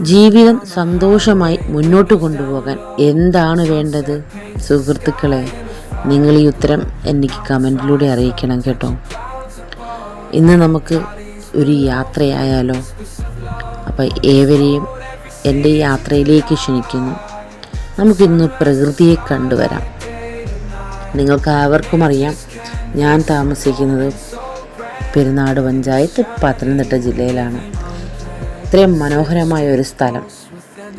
ജീവിതം സന്തോഷമായി മുന്നോട്ട് കൊണ്ടുപോകാൻ എന്താണ് വേണ്ടത്? സുഹൃത്തുക്കളെ, നിങ്ങൾ ഈ ഉത്തരം എനിക്ക് കമൻറ്റിലൂടെ അറിയിക്കണം കേട്ടോ. ഇന്ന് നമുക്ക് ഒരു യാത്രയായാലോ? അപ്പം ഏവരെയും എൻ്റെ ഈ യാത്രയിലേക്ക് ക്ഷണിക്കുന്നു. നമുക്കിന്ന് പ്രകൃതിയെ കണ്ടുവരാം. നിങ്ങൾക്ക് ആവർക്കും അറിയാം, ഞാൻ താമസിക്കുന്നത് പെരുന്നാട് പഞ്ചായത്ത് പത്തനംതിട്ട ജില്ലയിലാണ്. ഇത്രയും മനോഹരമായ ഒരു സ്ഥലം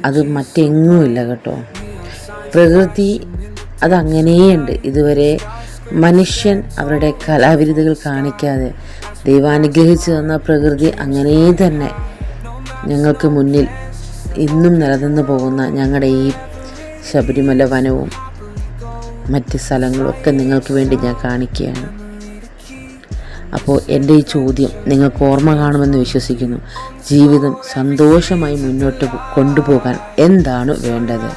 അത് മറ്റെങ്ങുമില്ല കേട്ടോ. പ്രകൃതി അതങ്ങനെയുണ്ട്. ഇതുവരെ മനുഷ്യൻ അവരുടെ കലാവിരുതുകൾ കാണിക്കാതെ ദൈവാനുഗ്രഹിച്ചു തന്ന പ്രകൃതി അങ്ങനെ തന്നെ ഞങ്ങൾക്ക് മുന്നിൽ ഇന്നും നിലനിന്ന് പോകുന്ന ഞങ്ങളുടെ ഈ ശബരിമല വനവും മറ്റ് സ്ഥലങ്ങളും ഒക്കെ നിങ്ങൾക്ക് വേണ്ടി ഞാൻ കാണിക്കുകയാണ്. അപ്പോൾ എൻ്റെ ഈ ചോദ്യം നിങ്ങൾക്ക് ഓർമ്മ കാണുമെന്ന് വിശ്വസിക്കുന്നു. ജീവിതം സന്തോഷമായി മുന്നോട്ട് കൊണ്ടുപോകാൻ എന്താണ് വേണ്ടത്?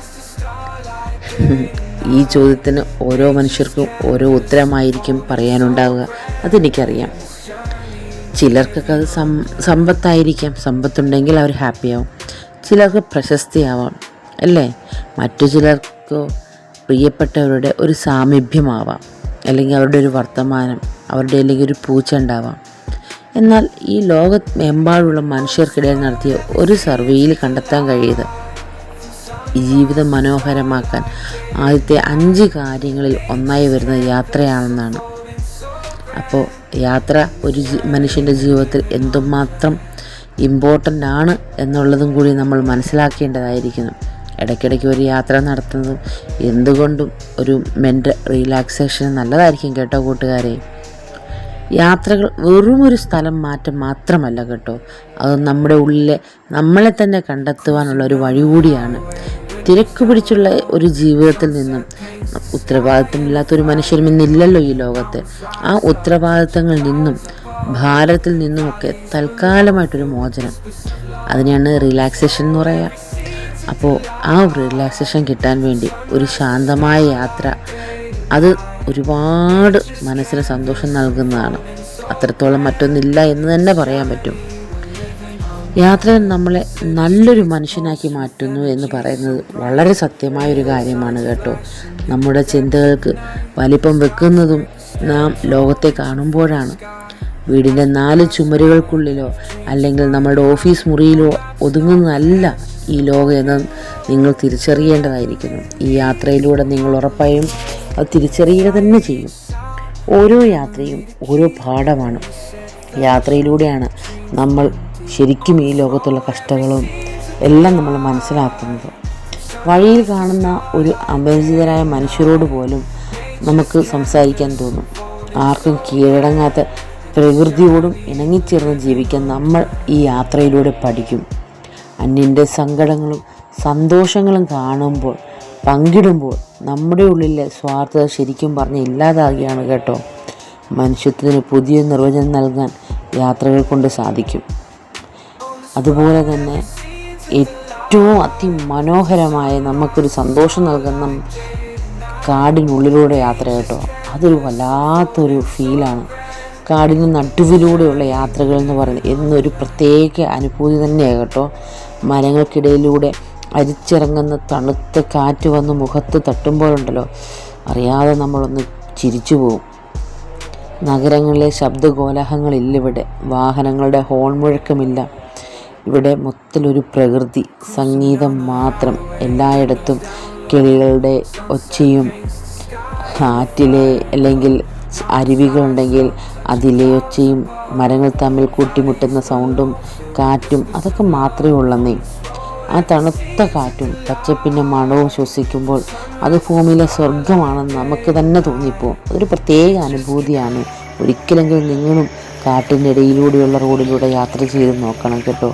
ഈ ചോദ്യത്തിന് ഓരോ മനുഷ്യർക്കും ഓരോ ഉത്തരമായിരിക്കും പറയാനുണ്ടാവുക. അതെനിക്കറിയാം. ചിലർക്കൊക്കെ അത് സമ്പത്തായിരിക്കാം. സമ്പത്തുണ്ടെങ്കിൽ അവർ ഹാപ്പിയാവും. ചിലർക്ക് പ്രശസ്തിയാവാം, അല്ലേ? മറ്റു ചിലർക്കോ പ്രിയപ്പെട്ടവരുടെ ഒരു സാമീപ്യമാവാം, അല്ലെങ്കിൽ അവരുടെ ഒരു വർത്തമാനം, അവരുടെ അല്ലെങ്കിൽ ഒരു പൂച്ച ഉണ്ടാവാം. എന്നാൽ ഈ ലോകമെമ്പാടുള്ള മനുഷ്യർക്കിടയിൽ നടത്തിയ ഒരു സർവേയിൽ കണ്ടെത്താൻ കഴിയുന്നത് ജീവിതം മനോഹരമാക്കാൻ ആദ്യത്തെ 5 കാര്യങ്ങളിൽ ഒന്നായി വരുന്ന യാത്രയാണെന്നാണ്. അപ്പോൾ യാത്ര ഒരു മനുഷ്യൻ്റെ ജീവിതത്തിൽ എന്തുമാത്രം ഇമ്പോർട്ടൻ്റ് ആണ് എന്നുള്ളതും കൂടി നമ്മൾ മനസ്സിലാക്കേണ്ടതായിരിക്കുന്നു. ഇടയ്ക്കിടയ്ക്ക് ഒരു യാത്ര നടത്തുന്നതും എന്തുകൊണ്ടും ഒരു മെൻ്റൽ റിലാക്സേഷൻ നല്ലതായിരിക്കും കേട്ടോ കൂട്ടുകാരെ. യാത്രകൾ വെറും ഒരു സ്ഥലം മാറ്റം മാത്രമല്ല കേട്ടോ, അത് നമ്മുടെ ഉള്ളിലെ നമ്മളെ തന്നെ കണ്ടെത്തുവാനുള്ള ഒരു വഴി കൂടിയാണ്. തിരക്ക് പിടിച്ചുള്ള ഒരു ജീവിതത്തിൽ നിന്നും, ഉത്തരവാദിത്തമില്ലാത്തൊരു മനുഷ്യരും ഇന്നില്ലല്ലോ ഈ ലോകത്ത്, ആ ഉത്തരവാദിത്തങ്ങളിൽ നിന്നും ഭാരത്തിൽ നിന്നുമൊക്കെ തൽക്കാലമായിട്ടൊരു മോചനം, അതിനെയാണ് റിലാക്സേഷൻ എന്ന് പറയുക. അപ്പോൾ ആ റിലാക്സേഷൻ കിട്ടാൻ വേണ്ടി ഒരു ശാന്തമായ യാത്ര, അത് ഒരുപാട് മനസ്സിന് സന്തോഷം നൽകുന്നതാണ്. അത്രത്തോളം മറ്റൊന്നില്ല എന്ന് തന്നെ പറയാൻ പറ്റും. യാത്ര നമ്മളെ നല്ലൊരു മനുഷ്യനാക്കി മാറ്റുന്നു എന്ന് പറയുന്നത് വളരെ സത്യമായൊരു കാര്യമാണ് കേട്ടോ. നമ്മുടെ ചിന്തകൾക്ക് വലിപ്പം വെക്കുന്നതും നാം ലോകത്തെ കാണുമ്പോഴാണ്. വീടിൻ്റെ 4 ചുമരുകൾക്കുള്ളിലോ അല്ലെങ്കിൽ നമ്മുടെ ഓഫീസ് മുറിയിലോ ഒതുങ്ങുന്നതല്ല ഈ ലോകം എന്ന് നിങ്ങൾ തിരിച്ചറിയേണ്ടതായിരിക്കുന്നു. ഈ യാത്രയിലൂടെ നിങ്ങൾ ഉറപ്പായും അത് തിരിച്ചറിയുക തന്നെ ചെയ്യും. ഓരോ യാത്രയും ഓരോ പാഠമാണ്. യാത്രയിലൂടെയാണ് നമ്മൾ ശരിക്കും ഈ ലോകത്തുള്ള കഷ്ടങ്ങളും എല്ലാം നമ്മൾ മനസ്സിലാക്കുന്നത്. വഴിയിൽ കാണുന്ന ഒരു അപരിചിതരായ മനുഷ്യരോട് പോലും നമുക്ക് സംസാരിക്കാൻ തോന്നും. ആർക്കും കീഴടങ്ങാത്ത പ്രകൃതിയോടും ഇണങ്ങിച്ചേർന്ന് ജീവിക്കാൻ നമ്മൾ ഈ യാത്രയിലൂടെ പഠിക്കും. അന്യൻ്റെ സങ്കടങ്ങളും സന്തോഷങ്ങളും കാണുമ്പോൾ, പങ്കിടുമ്പോൾ നമ്മുടെ ഉള്ളിലെ സ്വാർത്ഥത ശരിക്കും പറഞ്ഞ് ഇല്ലാതാകുകയാണ് കേട്ടോ. മനുഷ്യത്വത്തിന് പുതിയ നിർവചനം നൽകാൻ യാത്രകൾ കൊണ്ട് സാധിക്കും. അതുപോലെ തന്നെ ഏറ്റവും അതിമനോഹരമായ നമുക്കൊരു സന്തോഷം നൽകുന്ന കാടിനുള്ളിലൂടെ യാത്ര കേട്ടോ. അതൊരു വല്ലാത്തൊരു ഫീലാണ്. കാടിന് നടുവിലൂടെയുള്ള യാത്രകൾ എന്ന് പറയുന്നത് എന്നൊരു പ്രത്യേക അനുഭൂതി തന്നെയാണ് കേട്ടോ. മരങ്ങൾക്കിടയിലൂടെ അരിച്ചിറങ്ങുന്ന തണുത്ത കാറ്റ് വന്ന് മുഖത്ത് തട്ടുമ്പോഴുണ്ടല്ലോ, അറിയാതെ നമ്മളൊന്ന് ചിരിച്ചു പോകും. നഗരങ്ങളിലെ ശബ്ദകോലാഹലങ്ങളില്ലിവിടെ. വാഹനങ്ങളുടെ ഹോൺ മുഴക്കമില്ല. ഇവിടെ മൊത്തത്തിലൊരു പ്രകൃതി സംഗീതം മാത്രം. എല്ലായിടത്തും കിളികളുടെ ഒച്ചയും, ആറ്റിലെ അല്ലെങ്കിൽ അരുവികളുണ്ടെങ്കിൽ അതിലെ ഒച്ചയും, മരങ്ങൾ തമ്മിൽ കൂട്ടിമുട്ടുന്ന സൗണ്ടും കാറ്റും, അതൊക്കെ മാത്രമേ ഉള്ളന്നേ. ആ തണുത്ത കാറ്റും പച്ചപ്പിൻ്റെ മണവും ശ്വസിക്കുമ്പോൾ അത് ഭൂമിയിലെ സ്വർഗമാണെന്ന് നമുക്ക് തന്നെ തോന്നിപ്പോവും. അതൊരു പ്രത്യേക അനുഭൂതിയാണ്. ഒരിക്കലെങ്കിലും നിങ്ങളും കാട്ടിൻ്റെ ഇടയിലൂടെയുള്ള റോഡിലൂടെ യാത്ര ചെയ്ത് നോക്കണം കേട്ടോ.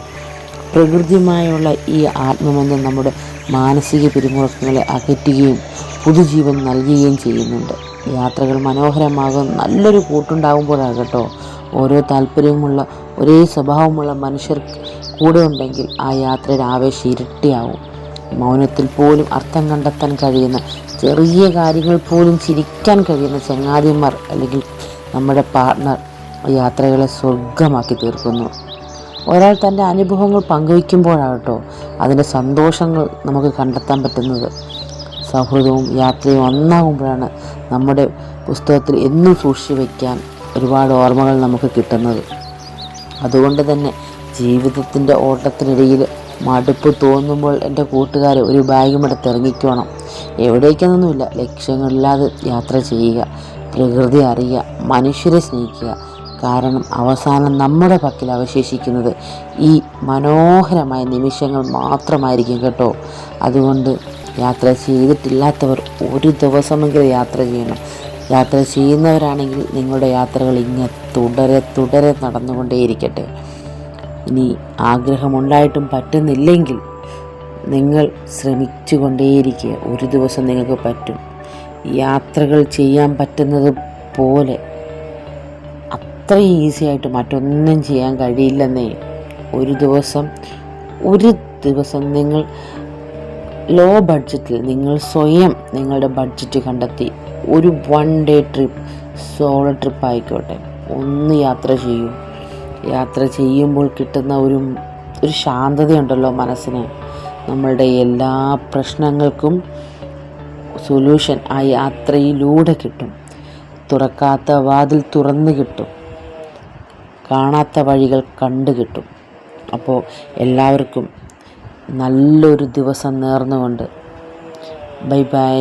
പ്രകൃതിയുമായുള്ള ഈ ആത്മബന്ധം നമ്മുടെ മാനസിക പിരിമുറുക്കങ്ങളെ അകറ്റുകയും പുതുജീവൻ നൽകുകയും ചെയ്യുന്നുണ്ട്. യാത്രകൾ മനോഹരമാകും നല്ലൊരു കൂട്ടുണ്ടാകുമ്പോഴാണ് കേട്ടോ. ഓരോ താല്പര്യമുള്ള ഒരേ സ്വഭാവമുള്ള മനുഷ്യർ കൂടെ ഉണ്ടെങ്കിൽ ആ യാത്രയുടെ ആവേശം ഇരട്ടിയാവും. മൗനത്തിൽ പോലും അർത്ഥം കണ്ടെത്താൻ കഴിയുന്ന, ചെറിയ കാര്യങ്ങൾ പോലും ചിരിക്കാൻ കഴിയുന്ന ചങ്ങാതിമാർ അല്ലെങ്കിൽ നമ്മുടെ പാർട്ട്ണർ യാത്രകളെ സ്വർഗമാക്കി തീർക്കുന്നു. ഒരാൾ തൻ്റെ അനുഭവങ്ങൾ പങ്കുവയ്ക്കുമ്പോഴാകട്ടോ അതിൻ്റെ സന്തോഷങ്ങൾ നമുക്ക് കണ്ടെത്താൻ പറ്റുന്നത്. സൗഹൃദവും യാത്രയും ഒന്നാകുമ്പോഴാണ് നമ്മുടെ പുസ്തകത്തിൽ എന്നും സൂക്ഷിച്ചു വയ്ക്കാൻ ഒരുപാട് ഓർമ്മകൾ നമുക്ക് കിട്ടുന്നത്. അതുകൊണ്ട് തന്നെ ജീവിതത്തിൻ്റെ ഓട്ടത്തിനിടയിൽ മടുപ്പ് തോന്നുമ്പോൾ എൻ്റെ കൂട്ടുകാരെ ഒരു ബാഗുമെടുത്ത് ഇറങ്ങിക്കോണം. എവിടേക്കെന്നൊന്നുമില്ല, ലക്ഷ്യങ്ങളില്ലാതെ യാത്ര ചെയ്യുക, പ്രകൃതി അറിയുക, മനുഷ്യരെ സ്നേഹിക്കുക. കാരണം അവസാനം നമ്മുടെ പക്കൽ അവശേഷിക്കുന്നത് ഈ മനോഹരമായ നിമിഷങ്ങൾ മാത്രമായിരിക്കും കേട്ടോ. അതുകൊണ്ട് യാത്ര ചെയ്തിട്ടില്ലാത്തവർ ഒരു ദിവസമെങ്കിലും യാത്ര ചെയ്യണം. യാത്ര ചെയ്യുന്നവരാണെങ്കിൽ നിങ്ങളുടെ യാത്രകൾ ഇങ്ങനെ തുടരെ നടന്നുകൊണ്ടേയിരിക്കട്ടെ. ഇനി ആഗ്രഹമുണ്ടായിട്ടും പറ്റുന്നില്ലെങ്കിൽ നിങ്ങൾ ശ്രമിച്ചു കൊണ്ടേയിരിക്കുക. ഒരു ദിവസം നിങ്ങൾക്ക് പറ്റും. യാത്രകൾ ചെയ്യാൻ പറ്റുന്നത് പോലെ അത്ര ഈസി ആയിട്ട് മറ്റൊന്നും ചെയ്യാൻ കഴിയില്ലെന്നേ. ഒരു ദിവസം നിങ്ങൾ ലോ ബഡ്ജറ്റിൽ നിങ്ങൾ സ്വയം നിങ്ങളുടെ ബഡ്ജറ്റ് കണ്ടെത്തി ഒരു 1 ഡേ ട്രിപ്പ്, സോളോ ട്രിപ്പ് ആയിക്കോട്ടെ, ഒന്ന് യാത്ര ചെയ്യൂ. യാത്ര ചെയ്യുമ്പോൾ കിട്ടുന്ന ഒരു ശാന്തതയുണ്ടല്ലോ മനസ്സിന്. നമ്മളുടെ എല്ലാ പ്രശ്നങ്ങൾക്കും സൊല്യൂഷൻ ആ യാത്രയിലൂടെ കിട്ടും. തുറക്കാത്ത വാതിൽ തുറന്നു കിട്ടും, കാണാത്ത വഴികൾ കണ്ടു കിട്ടും. അപ്പോൾ എല്ലാവർക്കും നല്ലൊരു ദിവസം നേർന്നുകൊണ്ട് ബൈ ബൈ.